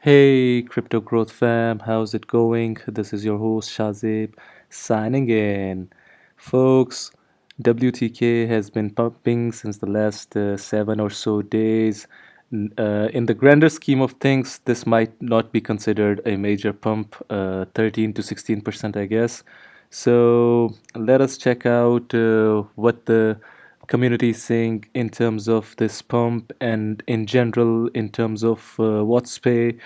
Hey, Crypto Growth fam, how's it going? This is your host Shazib signing in. Folks, WTK has been pumping since the last 7 or so days. In the grander scheme of things, this might not be considered a major pump, 13 to 16%, I guess. So let us check out what the community is saying in terms of this pump and in general in terms of Wadzpay.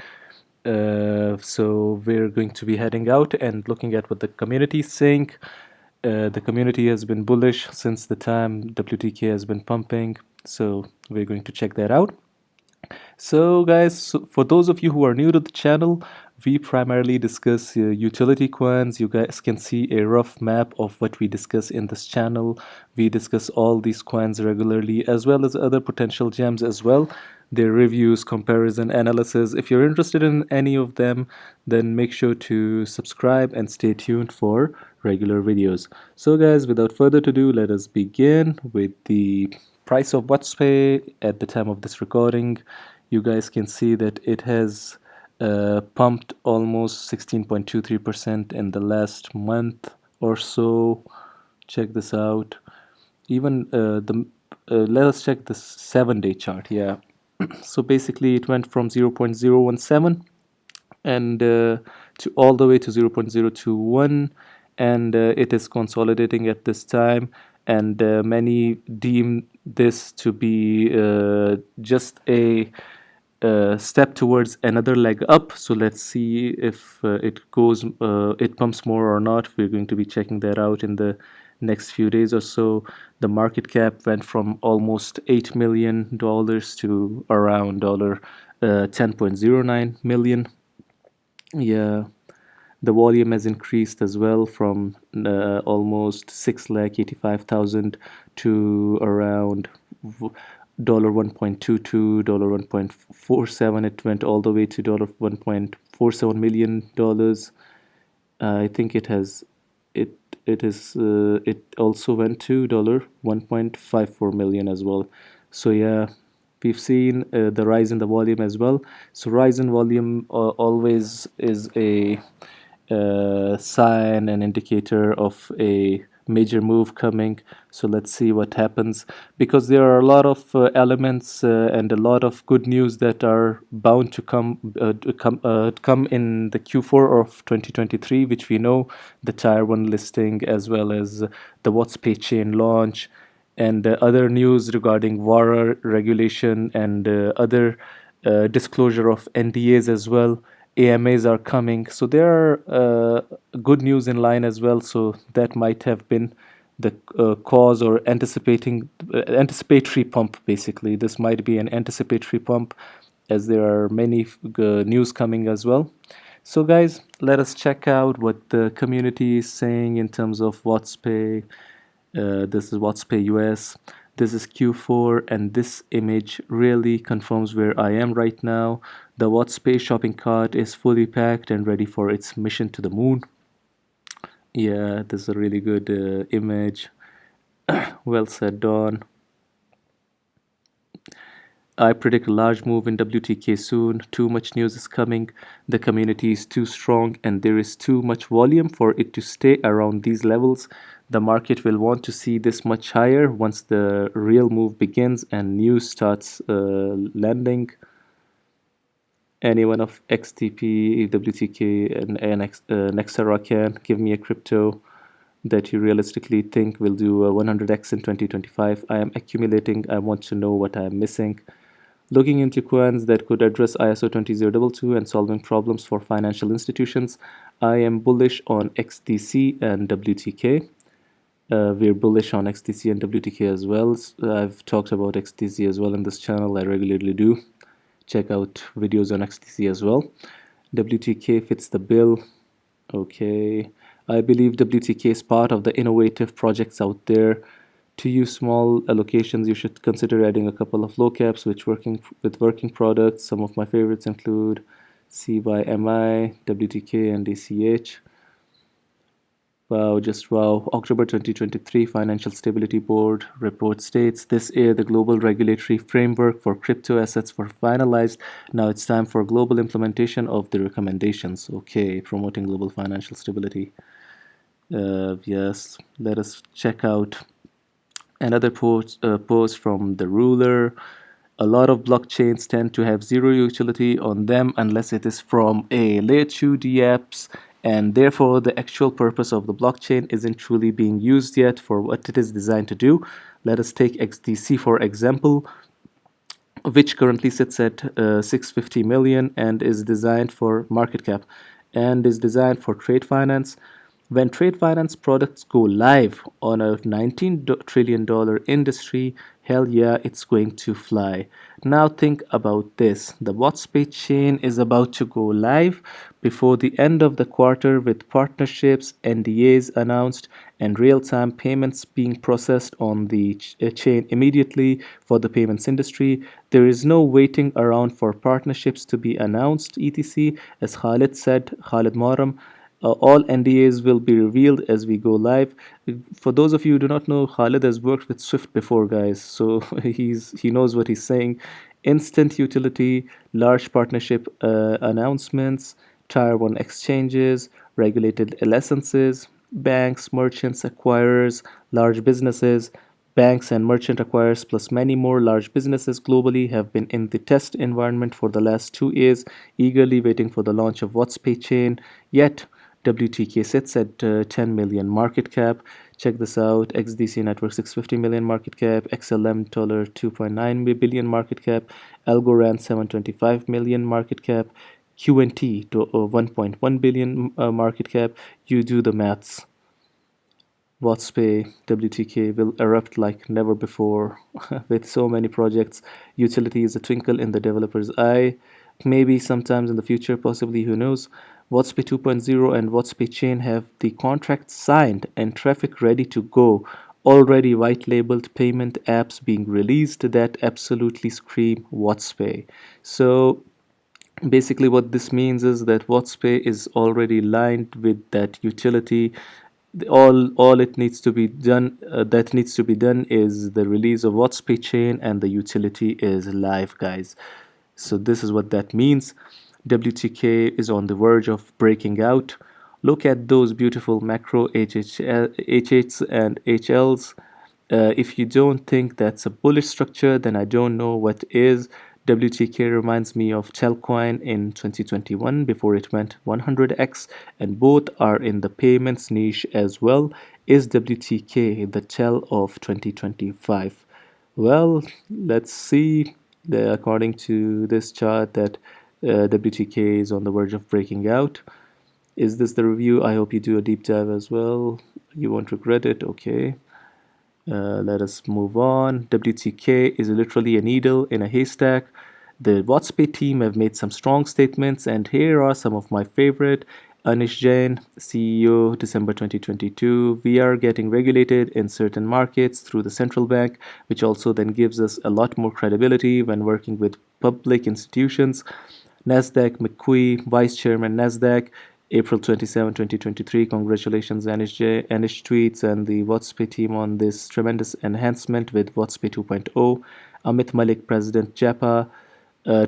So we're going to be heading out and looking at what the community is saying. The community has been bullish since the time WTK has been pumping, so we're going to check that out. So, guys, for those of you who are new to the channel, we primarily discuss utility coins. You guys can see a rough map of what we discuss in this channel. We discuss all these coins regularly, as well as other potential gems as well. Their reviews, comparison, analysis. If you're interested in any of them, then make sure to subscribe and stay tuned for regular videos. So, guys, without further ado, let us begin with the price of Wadzpay at the time of this recording. You guys can see that it has pumped almost 16.23% in the last month or so. Check this out. Even let us check the 7-day chart. Yeah. So basically, it went from 0.017 and to all the way to 0.021, and it is consolidating at this time, and many deem this to be just a step towards another leg up. So let's see if it pumps more or not. We're going to be checking that out in the next few days or so. The market cap went from almost $8 million to around $10.09 million. Yeah, the volume has increased as well from almost 685,000 to around $1.22, $1.47. It went all the way to $1.47 million. I think it also went to $1.54 million as well. So yeah, we've seen the rise in the volume as well. So rise in volume always is a sign and indicator of a major move coming. So let's see what happens, because there are a lot of elements and a lot of good news that are bound to come in the Q4 of 2023, which we know, the Tier 1 listing, as well as the Wadzpay chain launch, and other news regarding VAR regulation, and other disclosure of NDAs as well. AMAs are coming, so there are good news in line as well. So that might have been the cause, or anticipatory pump. Basically, this might be an anticipatory pump, as there are many news coming as well. So, guys, let us check out what the community is saying in terms of Wadzpay. This is Wadzpay US. This is Q4, and this image really confirms where I am right now. The Wadzpay shopping cart is fully packed and ready for its mission to the moon. Yeah, this is a really good image. Well said, Don. I predict a large move in WTK soon. Too much news is coming. The community is too strong, and there is too much volume for it to stay around these levels. The market will want to see this much higher once the real move begins and news starts landing. Anyone of XTP, WTK, and NXRA can give me a crypto that you realistically think will do 100x in 2025. I am accumulating. I want to know what I am missing. Looking into coins that could address ISO 20022 and solving problems for financial institutions. I am bullish on XDC and WTK. We're bullish on XDC and WTK as well. I've talked about XDC as well in this channel. I regularly do. Check out videos on XDC as well. WTK fits the bill. Okay. I believe WTK is part of the innovative projects out there. To use small allocations, you should consider adding a couple of low caps with working products. Some of my favorites include CYMI, WTK, and DCH. Wow, just wow. October 2023 Financial Stability Board report states this year the global regulatory framework for crypto assets were finalized. Now it's time for global implementation of the recommendations. Okay, promoting global financial stability. Yes, let us check out another post from the ruler. A lot of blockchains tend to have zero utility on them unless it is from a layer 2 dApps, and therefore the actual purpose of the blockchain isn't truly being used yet for what it is designed to do. Let us take XDC for example, which currently sits at 650 million and is designed for market cap and is designed for trade finance. When trade finance products go live on a $19 trillion industry, hell yeah, it's going to fly. Now think about this. The Wadzpay chain is about to go live before the end of the quarter with partnerships, NDAs announced, and real-time payments being processed on the chain immediately for the payments industry. There is no waiting around for partnerships to be announced, etc. As Khalid said, Khalid Maram, all NDAs will be revealed as we go live. For those of you who do not know, Khalid has worked with Swift before, guys, so he knows what he's saying. Instant utility, large partnership announcements, tier one exchanges, regulated licenses, banks, merchants, acquirers, large businesses. Banks and merchant acquirers, plus many more large businesses globally, have been in the test environment for the last 2 years, eagerly waiting for the launch of Wadzpay chain. Yet, WTK sits at 10 million market cap. Check this out: XDC network 650 million market cap, XLM $2.9 billion market cap, ALGO ran 725 million market cap, QNT to 1.1 billion market cap. You do the maths. Wadzpay WTK will erupt like never before with so many projects. Utility is a twinkle in the developer's eye. Maybe sometimes in the future, possibly, who knows. Wadzpay 2.0 and Wadzpay Chain have the contract signed and traffic ready to go. Already white labeled payment apps being released that absolutely scream Wadzpay. So basically what this means is that Wadzpay is already lined with that utility. All it needs to be done that needs to be done is the release of Wadzpay chain, and the utility is live, guys. So this is what that means. WTK is on the verge of breaking out. Look at those beautiful macro HHs and HLs. If you don't think that's a bullish structure, then I don't know what is. WTK reminds me of Telcoin in 2021 before it went 100x, and both are in the payments niche as well. Is WTK the Tel of 2025? Well, let's see. According to this chart, that WTK is on the verge of breaking out. Is this the review? I hope you do a deep dive as well. You won't regret it. Okay. Let us move on. WTK is literally a needle in a haystack. The Wadzpay team have made some strong statements, and here are some of my favorite. Anish Jain, CEO, December 2022. We are getting regulated in certain markets through the central bank, which also then gives us a lot more credibility when working with public institutions. Nasdaq, McQueen, Vice Chairman Nasdaq, April 27, 2023. Congratulations, Anish tweets and the Wadzpay team on this tremendous enhancement with Wadzpay 2.0. Amit Malik, President JAPA.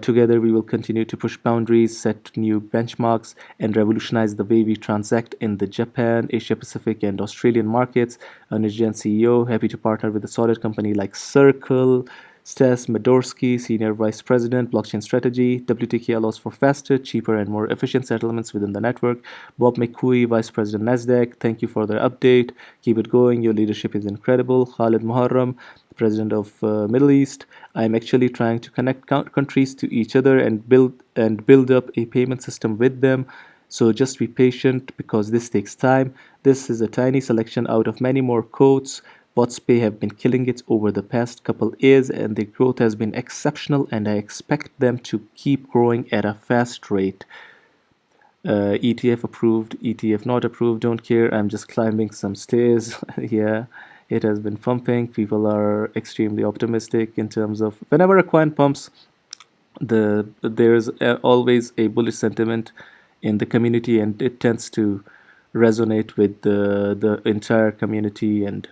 Together, we will continue to push boundaries, set new benchmarks, and revolutionize the way we transact in the Japan, Asia Pacific, and Australian markets. Anish Jain, CEO, happy to partner with a solid company like Circle. Stas Medorsky, Senior Vice President, Blockchain Strategy. WTK allows for faster, cheaper, and more efficient settlements within the network. Bob McCooey, Vice President, Nasdaq. Thank you for the update. Keep it going. Your leadership is incredible. Khalid Muharram, President of Middle East. I'm actually trying to connect countries to each other and build up a payment system with them. So just be patient because this takes time. This is a tiny selection out of many more quotes. Wadzpay have been killing it over the past couple years, and their growth has been exceptional, and I expect them to keep growing at a fast rate. ETF approved, ETF not approved, don't care. I'm just climbing some stairs. Yeah, it has been pumping. People are extremely optimistic in terms of whenever a coin pumps, there's always a bullish sentiment in the community, and it tends to resonate with the entire community and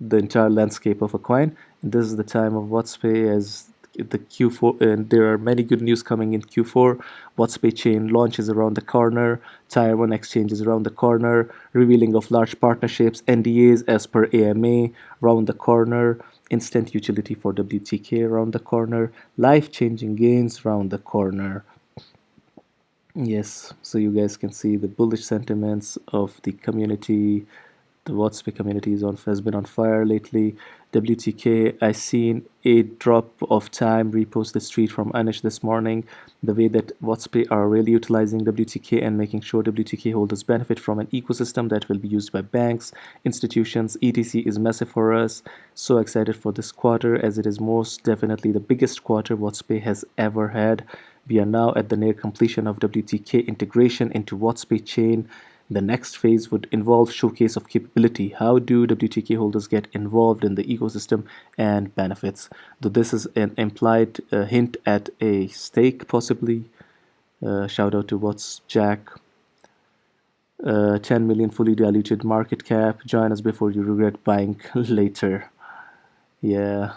the entire landscape of a coin. And this is the time of Wadzpay as the Q4, and there are many good news coming in Q4. Wadzpay chain launch is around the corner. Tier 1 exchange is around the corner. Revealing of large partnerships, NDAs as per AMA around the corner. Instant utility for WTK around the corner. Life-changing gains around the corner. Yes, so you guys can see the bullish sentiments of the community. The Wadzpay community has been on fire lately. WTK, I seen a drop of time repost the street from Anish this morning. The way that Wadzpay are really utilizing WTK and making sure WTK holders benefit from an ecosystem that will be used by banks, institutions, etc. is massive for us. So excited for this quarter, as it is most definitely the biggest quarter Wadzpay has ever had. We are now at the near completion of WTK integration into Wadzpay chain. The next phase would involve showcase of capability. How do WTK holders get involved in the ecosystem and benefits? Though this is an implied hint at a stake, possibly. Shout out to What's Jack. 10 million fully diluted market cap. Join us before you regret buying later. Yeah.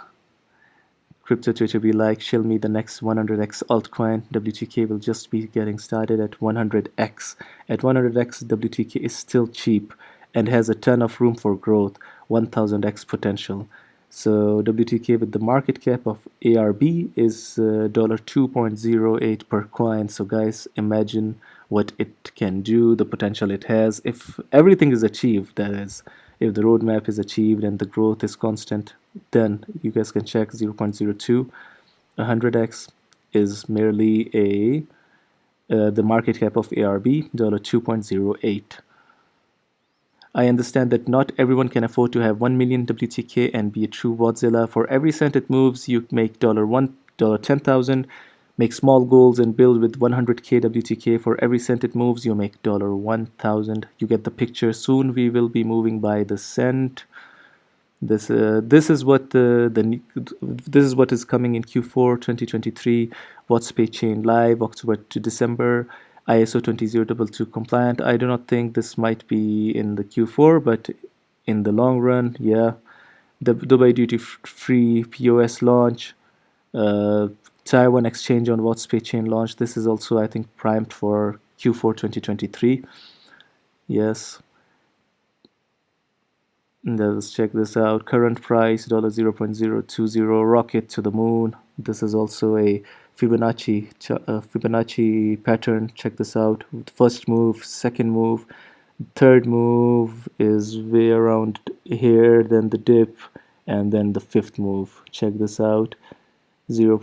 Crypto Twitter be like, shill me the next 100x altcoin. WTK will just be getting started at 100x. At 100x, WTK is still cheap and has a ton of room for growth, 1000x potential. So WTK with the market cap of ARB is $2.08 per coin. So guys, imagine what it can do, the potential it has if everything is achieved, that is. If the roadmap is achieved and the growth is constant, then you guys can check 0.02. 100x is merely the market cap of ARB, $2.08. I understand that not everyone can afford to have 1 million WTK and be a true Wadzilla. For every cent it moves, you make $10,000. Make small goals and build with 100k WTK. For every cent it moves, you make $1,000. You get the picture. Soon we will be moving by the cent. This is what this is what is coming in Q4 2023. Wadzpay chain live October to December. ISO 20022 compliant. I do not think this might be in the Q4, but in the long run, yeah. The Dubai duty free POS launch. Tier 1 exchange on Wadzpay chain launch. This is also, I think, primed for Q4 2023. Yes. Let's check this out. Current price $0.020. Rocket to the moon. This is also a Fibonacci pattern. Check this out. First move, second move, third move is way around here. Then the dip, and then the fifth move. Check this out. 0.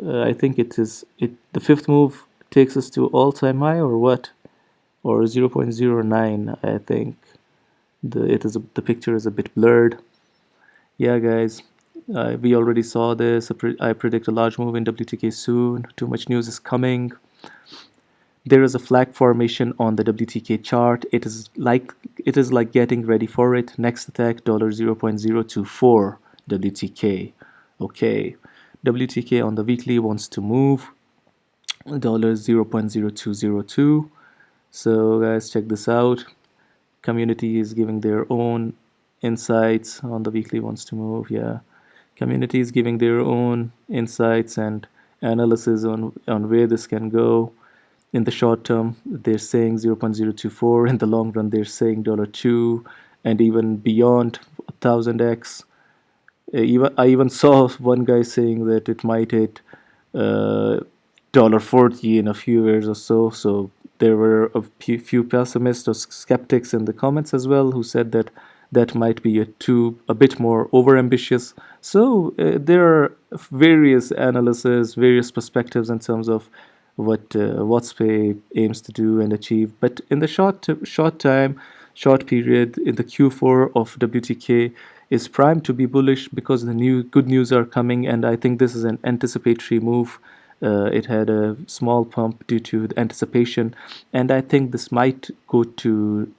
I think it is the fifth move takes us to all-time high, or what, or 0.09. I think the picture is a bit blurred. Yeah guys, we already saw this. I predict a large move in WTK soon. Too much news is coming. There is a flag formation on the WTK chart. It is like getting ready for it. Next attack $0.024 WTK. Okay, WTK on the weekly wants to move $0.0202. So guys, check this out. Community is giving their own insights on the weekly wants to move. Yeah, community is giving their own insights and analysis on where this can go. In the short term, they're saying 0.024. In the long run, they're saying $2, and even beyond 1000x. I even saw one guy saying that it might hit $40 in a few years or so. So there were a few pessimists or skeptics in the comments as well who said that that might be a bit more overambitious. So there are various analyses, various perspectives in terms of what Wadzpay aims to do and achieve. But in the short period, in the Q4 of WTK is primed to be bullish because the good news are coming, and I think this is an anticipatory move. It had a small pump due to the anticipation, and I think this might go to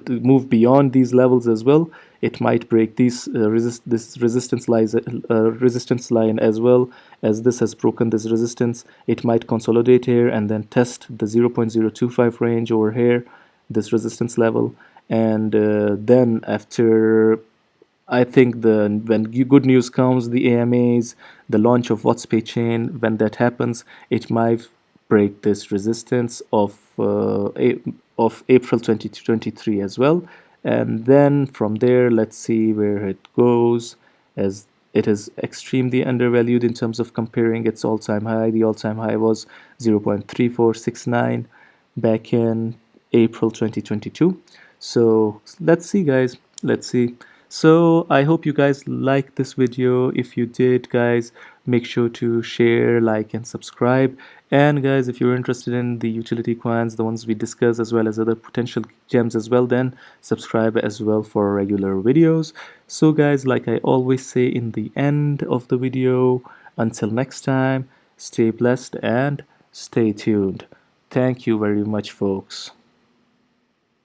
move beyond these levels as well. It might break this resistance line as well, as this has broken this resistance. It might consolidate here and then test the 0.025 range over here. this resistance level. And then after, I think when good news comes, the AMAs, the launch of Wadzpay chain, when that happens, it might break this resistance of April 2023 as well. And then from there, let's see where it goes, as it is extremely undervalued in terms of comparing its all-time high. The all-time high was 0.3469 back in April 2022. So let's see, guys. Let's see. So I hope you guys liked this video. If you did, guys, make sure to share, like, and subscribe. And guys, if you're interested in the utility coins, the ones we discuss, as well as other potential gems as well, then subscribe as well for regular videos. So guys, like I always say in the end of the video, until next time, stay blessed and stay tuned. Thank you very much, folks.